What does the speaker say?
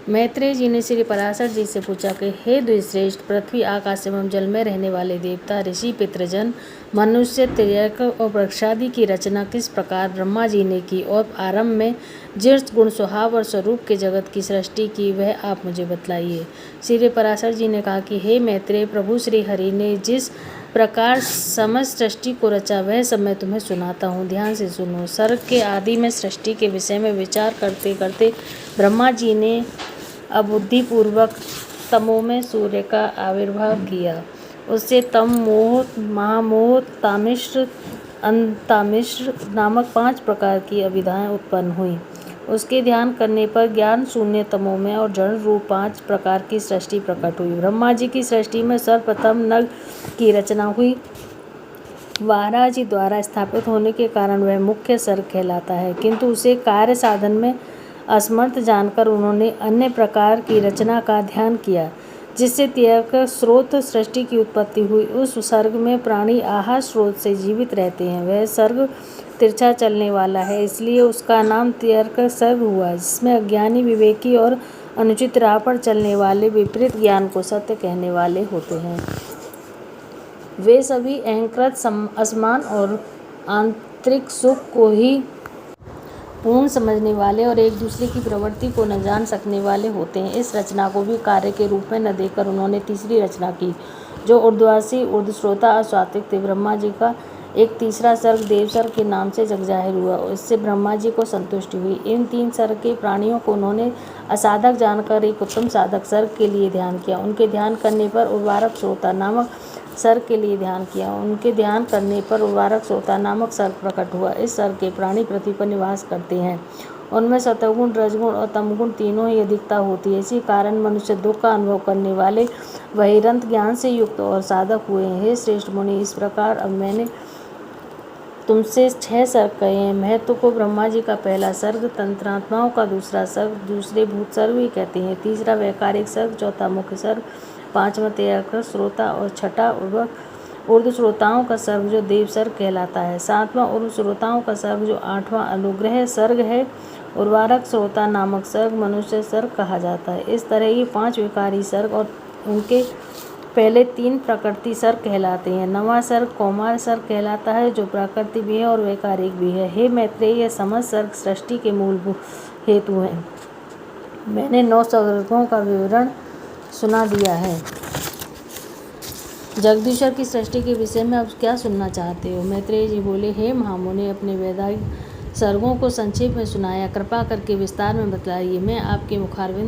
मैत्रेय जी ने श्री पराशर जी से पूछा कि हे द्विश्रेष्ठ, पृथ्वी, आकाश एवं जल में रहने वाले देवता, ऋषि, पितृजन, मनुष्य, तिर्यक और वृक्षादि की रचना किस प्रकार ब्रह्मा जी ने की और आरंभ में जिस गुण, स्वभाव और स्वरूप के जगत की सृष्टि की, वह आप मुझे बतलाइए। श्री पराशर जी ने कहा कि हे मैत्रेय, प्रभु श्री हरि ने जिस प्रकार समस्त सृष्टि को रचा वह सब मैं तुम्हें सुनाता हूँ, ध्यान से सुनो। सर्ग के आदि में सृष्टि के विषय में विचार करते करते ब्रह्मा जी ने अबुद्धिपूर्वक तमोमय सूर्य का आविर्भाव किया। उससे तम, मोह, महामोह, तामिश्र, अंतामिश्र नामक 5 प्रकार की अविद्याएं उत्पन्न हुई। उसके ध्यान करने पर ज्ञान शून्य, तमोमय और जड़ रूप 5 प्रकार की सृष्टि प्रकट हुई। ब्रह्मा जी की सृष्टि में सर्वप्रथम नग की रचना हुई। वाराह जी द्वारा स्थापित होने के कारण वह मुख्य सर्ग कहलाता है, किंतु उसे कार्य साधन में असमर्थ जानकर उन्होंने अन्य प्रकार की रचना का ध्यान किया, जिससे तिर्यक स्रोत सृष्टि की उत्पत्ति हुई। उस सर्ग में प्राणी आहार स्रोत से जीवित रहते हैं। वह सर्ग तिरछा चलने वाला है, इसलिए उसका नाम तिर्यक सर्ग हुआ, जिसमें अज्ञानी, विवेकी और अनुचित राह पर चलने वाले विपरीत ज्ञान को सत्य कहने वाले होते हैं। वे सभी अहंकृत, असमान और आंतरिक सुख को ही पूर्ण समझने वाले और एक दूसरे की प्रवृत्ति को न जान सकने वाले होते हैं। इस रचना को भी कार्य के रूप में न देखकर उन्होंने तीसरी रचना की, जो ऊर्ध्ववासी, ऊर्ध्वश्रोता और सात्विक थे। ब्रह्मा जी का एक तीसरा सर्ग देव सर्ग के नाम से जगजाहिर हुआ। इससे ब्रह्मा जी को संतुष्टि हुई। इन 3 सर्ग के प्राणियों को उन्होंने असाधक जानकर एक उत्तम साधक सर्ग के लिए ध्यान किया। उनके ध्यान करने पर उर्वारक श्रोता नामक सर्ग के लिए ध्यान किया। उनके ध्यान करने पर उर्वारक श्रोता नामक सर्ग प्रकट हुआ। इस सर्ग के प्राणी पृथ्वी पर निवास करते हैं। उनमें सतोगुण, रजगुण और तमगुण तीनों ही अधिकता होती है। इसी कारण मनुष्य दुख का अनुभव करने वाले बहिरंत ज्ञान से युक्त और साधक हुए हैं। हे श्रेष्ठ मुनि, इस प्रकार अब मैंने तुमसे 6 सर्ग कहे हैं। महत्व को ब्रह्मा जी का पहला सर्ग, तंत्रात्माओं का दूसरा सर्ग, दूसरे भूत सर्ग भी कहते हैं, तीसरा वैकारिक सर्ग, चौथा मुख्य सर्ग, 5वां तिर्यक श्रोता और छठा ऊर्ध्व श्रोताओं का सर्ग जो देव सर्ग कहलाता है, 7वां ऊर्ध्व श्रोताओं का सर्ग जो 8वां अनुग्रह सर्ग है। उर्वारक श्रोता नामक सर्ग मनुष्य सर्ग कहा जाता है। इस तरह ये 5 विकारी सर्ग और उनके पहले 3 प्रकृति सर्ग कहलाते हैं। 9वां सर्ग कौमार सर्ग कहलाता है, जो प्राकृतिक भी है और वैकारिक भी है। हे मैत्रेय, यह समस्त सर्ग सृष्टि के मूलभूत हेतु हैं। मैंने 9 सर्गों का विवरण सुना दिया है। जगदीश्वर की सृष्टि के विषय में अब क्या सुनना चाहते हो? मैत्रेय जी बोले, हे महामुनि, अपने वैदिक सर्गों को संक्षेप में सुनाया, कृपा करके विस्तार में बतलाइए। मैं आपके मुखारविंद